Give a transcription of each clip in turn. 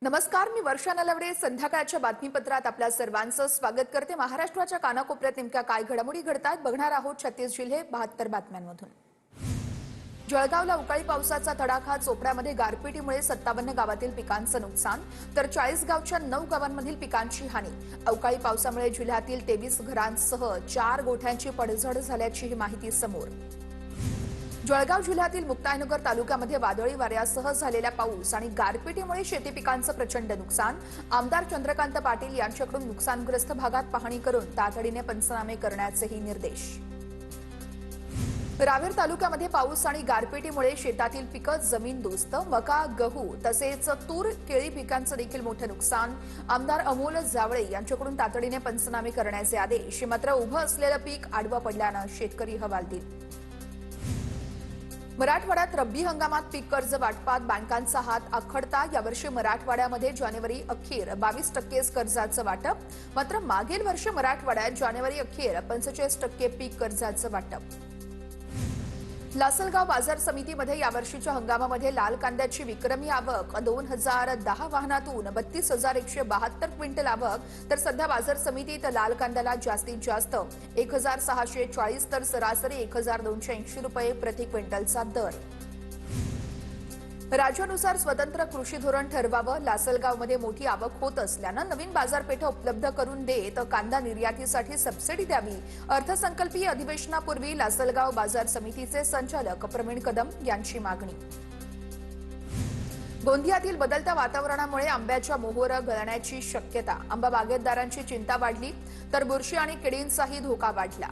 नमस्कार, मी वर्षा नलवडे. संध्याकाळच्या बातमीपत्रात आपल्या सर्वांचं स्वागत करते. महाराष्ट्राच्या कानाकोपऱ्यात नेमक्या काय घडामोडी घडतात बघणार आहोत. 36 जिल्हे 72 बातम्यांमधून. जळगावला अवकाळी पावसाचा तडाखा. चोपड्यामध्ये गारपिटीमुळे 57 गावातील पिकांचं नुकसान, तर 40 गावच्या 9 गावांमधील पिकांची हानी. अवकाळी पावसामुळे जिल्ह्यातील 23 घरांसह 4 गोठ्यांची पडझड झाल्याची माहिती समोर. जळगाव जिल्ह्यातील मुक्ताईनगर तालुक्यामध्ये वादळी वाऱ्यासह झालेल्या पाऊस आणि गारपिटीमुळे शेती पिकांचं प्रचंड नुकसान. आमदार चंद्रकांत पाटील यांच्याकडून नुकसानग्रस्त भागात पाहणी करून तातडीने पंचनामे करण्याचेही निर्देश. रावेर तालुक्यामध्ये पाऊस आणि गारपिटीमुळे शेतातील पिकं जमीनदोस्त. मका, गहू तसेच तूर, केळी पिकांचं देखील मोठं नुकसान. आमदार अमोल जावळे यांच्याकडून तातडीने पंचनामे करण्याचे आदेश. मात्र उभं असलेलं पीक आडवं पडल्यानं शेतकरी हवालदिल. मराठवाड्यात रब्बी हंगामात पीक कर्ज वाटपात बँकांचा हात आखडता. यावर्षी मराठवाड्यामध्ये जानेवारी अखेर 22% कर्जाचं वाटप. मात्र मागील वर्षी मराठवाड्यात जानेवारी अखेर 45% पीक कर्जाचं वाटप. लासलगाव बाजार समितीमध्ये यावर्षीच्या हंगामामध्ये लाल कांद्याची विक्रमी आवक. 2010 वाहनातून 32,172 क्विंटल आवक. तर सध्या बाजार समितीत लाल कांद्याला जास्तीत जास्त 1,640 तर सरासरी 1,280 रुपये प्रति क्विंटलचा दर. राज्यानुसार स्वतंत्र कृषी धोरण ठरवावं. लासलगावमध्ये मोठी आवक होत असल्यानं नवीन बाजारपेठा उपलब्ध करून देत कांदा निर्यातीसाठी सबसिडी द्यावी. अर्थसंकल्पीय अधिवेशनापूर्वी लासलगाव बाजार समितीचे संचालक प्रवीण कदम यांची मागणी. गोंदियातील बदलत्या वातावरणामुळे आंब्याच्या मोहोर गळण्याची शक्यता. आंबा बागायतदारांची चिंता वाढली, तर बुरशी आणि किडींचाही धोका वाढला.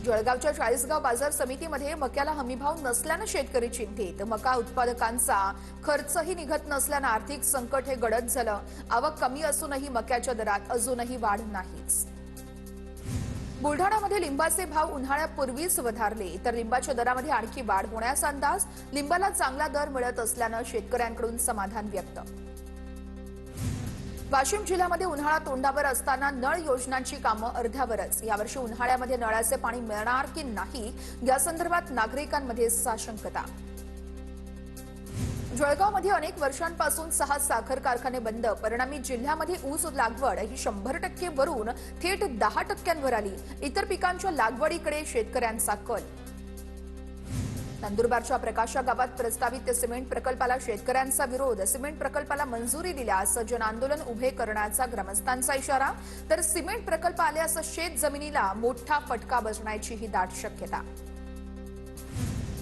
जळगावच्या 40 बाजार समितीमध्ये मक्याला हमीभाव नसल्यानं शेतकरी चिंतित. मका उत्पादकांचा खर्चही निघत नसल्यानं आर्थिक संकट हे गडद झालं. आवक कमी असूनही मक्याच्या दरात अजूनही वाढ नाहीच. बुलढाणामध्ये लिंबाचे भाव उन्हाळ्यापूर्वीच वधारले, तर लिंबाच्या दरामध्ये आणखी वाढ होण्याचा अंदाज. लिंबाला चांगला दर मिळत असल्यानं शेतकऱ्यांकडून समाधान व्यक्त. वाशिम जिल्ह्यामध्ये उन्हाळा तोंडावर असताना नळ योजनांची कामं अर्ध्यावरच. यावर्षी उन्हाळ्यामध्ये नळाचे पाणी मिळणार की नाही या संदर्भात नागरिकांमध्ये साशंकता. जळगावमध्ये अनेक वर्षांपासून 6 साखर कारखाने बंद. परिणामी जिल्ह्यामध्ये ऊस लागवड ही 100% वरून थेट 10% आली. इतर पिकांच्या लागवडीकडे शेतकऱ्यांचा कल. नंदुरबारच्या प्रकाशा गावात प्रस्तावित सिमेंट प्रकल्पाला शेतकऱ्यांचा विरोध. सिमेंट प्रकल्पाला मंजुरी दिल्यास जनआंदोलन उभे करण्याचा ग्रामस्थांचा इशारा. तर सिमेंट प्रकल्प आल्यास शेत जमिनीला मोठा फटका बसण्याची ही दाट शक्यता.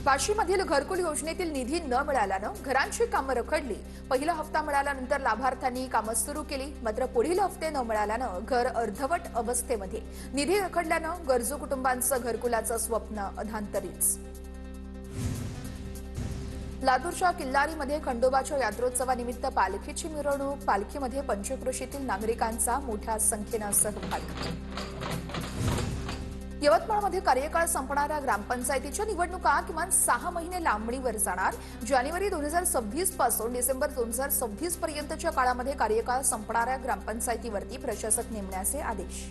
वाशीमधील घरकुल योजनेतील निधी न मिळाल्यानं घरांची कामं रखडली. पहिला हप्ता मिळाल्यानंतर लाभार्थ्यांनी कामं सुरू केली, मात्र पुढील हप्ते न मिळाल्यानं घर अर्धवट अवस्थेमध्ये. निधी रखडल्यानं गरजू कुटुंबांचं घरकुलाचं स्वप्न अधांतरीच. लातूरच्या किल्लारीमध्ये खंडोबाच्या यात्रोत्सवानिमित्त पालखीची मिरवणूक. पालखीमध्ये पंचक्रोशीतील नागरिकांचा मोठ्या संख्येनं सहभाग. यवतमाळमध्ये कार्यकाळ संपणाऱ्या ग्रामपंचायतीच्या निवडणुका किमान 6 महिने लांबणीवर जाणार. जानेवारी 2026 पासून डिसेंबर 2026 पर्यंतच्या काळामध्ये कार्यकाळ संपणाऱ्या ग्रामपंचायतीवरती प्रशासक नेमण्याचे आदेश.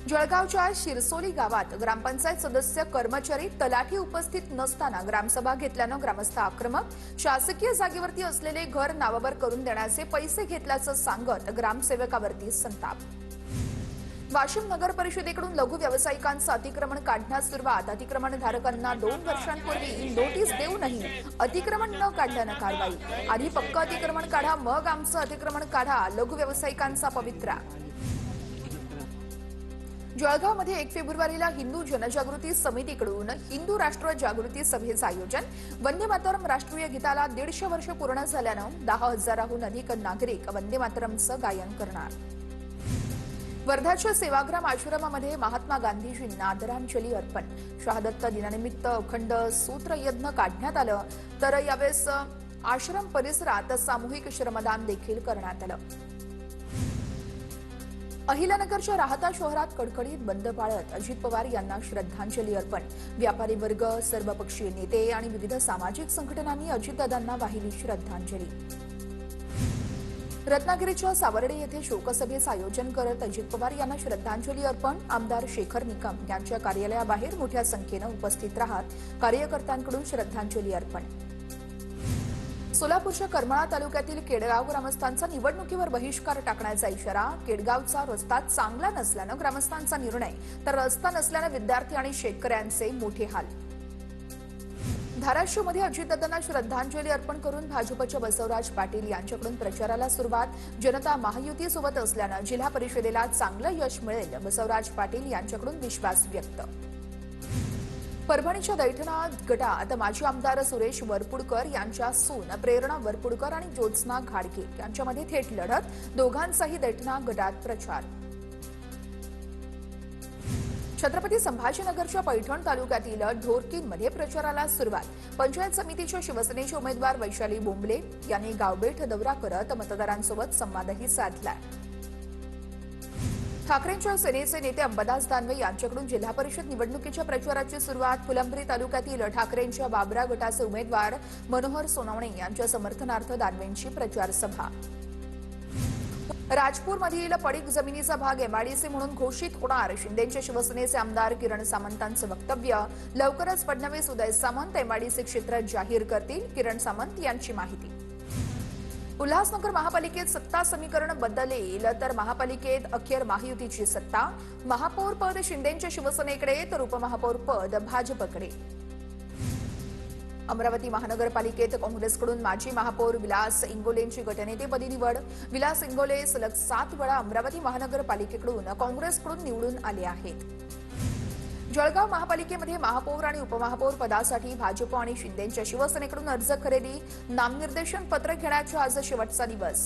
जळगावच्या शिरसोली गावात ग्रामपंचायत सदस्य, कर्मचारी, तलाठी उपस्थित नसताना ग्रामसभा घेतल्यानं ग्रामस्थ आक्रमक. शासकीय जागेवरती असलेले घर नावावर करून देण्याचे पैसे घेतल्याचं सांगत ग्रामसेवकावरती संताप. वाशिम नगर परिषदेकडून लघु व्यावसायिकांचं अतिक्रमण काढण्यास सुरुवात. अतिक्रमणधारकांना 2 वर्षांपूर्वी नोटीस देऊनही अतिक्रमण न काढल्यानं कारवाई. आधी पक्क अतिक्रमण काढा, मग आमचं अतिक्रमण काढा, लघु व्यावसायिकांचा पवित्रा. जळगावमध्ये 1 फेब्रुवारीला हिंदू जनजागृती समितीकडून हिंदू राष्ट्र जागृती सभेचं आयोजन. वंदे मातरम राष्ट्रीय गीताला 150 वर्ष पूर्ण झाल्यानं 10,000हून अधिक नागरिक वंदे मातरमचं गायन करणार. वर्धाच्या सेवाग्राम आश्रमामध्ये महात्मा गांधीजींना आदरांजली अर्पण. शहादत्त दिनानिमित्त अखंड सूत्रयज्ञ काढण्यात आलं, तर यावेळेस आश्रम परिसरात सामूहिक श्रमदान देखील करण्यात आलं. अहिल्यानगरच्या राहता शहरात कडकडीत बंद पाळत अजित पवार यांना श्रद्धांजली अर्पण. व्यापारी वर्ग, सर्वपक्षीय नेते आणि विविध सामाजिक संघटनांनी अजितदादांना वाहिली श्रद्धांजली. रत्नागिरीच्या सावर्डे येथे शोकसभेचं आयोजन करत अजित पवार यांना श्रद्धांजली अर्पण. आमदार शेखर निकम यांच्या कार्यालयाबाहेर मोठ्या संख्येनं उपस्थित राहत कार्यकर्त्यांकडून श्रद्धांजली अर्पण. सोलापूरच्या करमाळा तालुक्यातील केडगाव ग्रामस्थांचा निवडणुकीवर बहिष्कार टाकण्याचा इशारा. केडगावचा रस्ता चांगला नसल्यानं ग्रामस्थांचा निर्णय, तर रस्ता नसल्यानं विद्यार्थी आणि शेतकऱ्यांचे मोठे हाल. धाराशिवमध्ये अजितदादांना श्रद्धांजली अर्पण करून भाजपच्या बसवराज पाटील यांच्याकडून प्रचाराला सुरुवात. जनता महायुतीसोबत असल्यानं जिल्हा परिषदेला चांगलं यश मिळेल, बसवराज पाटील यांच्याकडून विश्वास व्यक्त. परभणीच्या दैठणा गटात माजी आमदार सुरेश वरपुडकर यांच्या सून प्रेरणा वरपुडकर आणि ज्योत्स्ना घाडगे यांच्यामध्ये थेट लढत. दोघांचाही दैठणा गटात प्रचार. छत्रपती संभाजीनगरच्या पैठण तालुक्यातील ढोरकीमध्ये प्रचाराला सुरुवात. पंचायत समितीच्या शिवसेनेचे उमेदवार वैशाली बोंबले यांनी गावबेठ दौरा करत मतदारांसोबत संवादही साधला. ठाकरेंच्या सेनेचे नेते अंबादास दानवे यांच्याकडून जिल्हा परिषद निवडणुकीच्या प्रचाराची सुरुवात. फुलंब्री तालुक्यातील ठाकरेंच्या बाबरा गटाचे उमेदवार मनोहर सोनवणे यांच्या समर्थनार्थ दानवेंची प्रचार सभा. राजपूरमधील पडीक जमिनीचा भाग एमआयडीसी म्हणून घोषित होणार. शिंदेचे शिवसेनेचे आमदार किरण सामंतांचं वक्तव्य. लवकरच फडणवीस उदय सामंत एमआयडीसी क्षेत्र जाहीर करतील, किरण सामंत यांची माहिती. उल्हासनगर महापालिकेत सत्ता समीकरण बदलेल, तर महापालिकेत अखेर महायुतीची सत्ता. महापौर पद शिंदेच्या शिवसेनेकडे, तर उपमहापौर पद भाजपकडे. अमरावती महानगरपालिकेत काँग्रेसकडून माजी महापौर विलास इंगोलेंची गटनेतेपदी निवड. विलास इंगोले सलग 7 वेळा अमरावती महानगरपालिकेकडून काँग्रेसकडून निवडून आले आहेत. जळगाव महापालिकेमध्ये महापौर आणि उपमहापौर पदासाठी भाजप आणि शिंदेच्या शिवसेनेकडून अर्ज खरेदी. नामनिर्देशन पत्र घेण्याचा आज शेवटचा दिवस.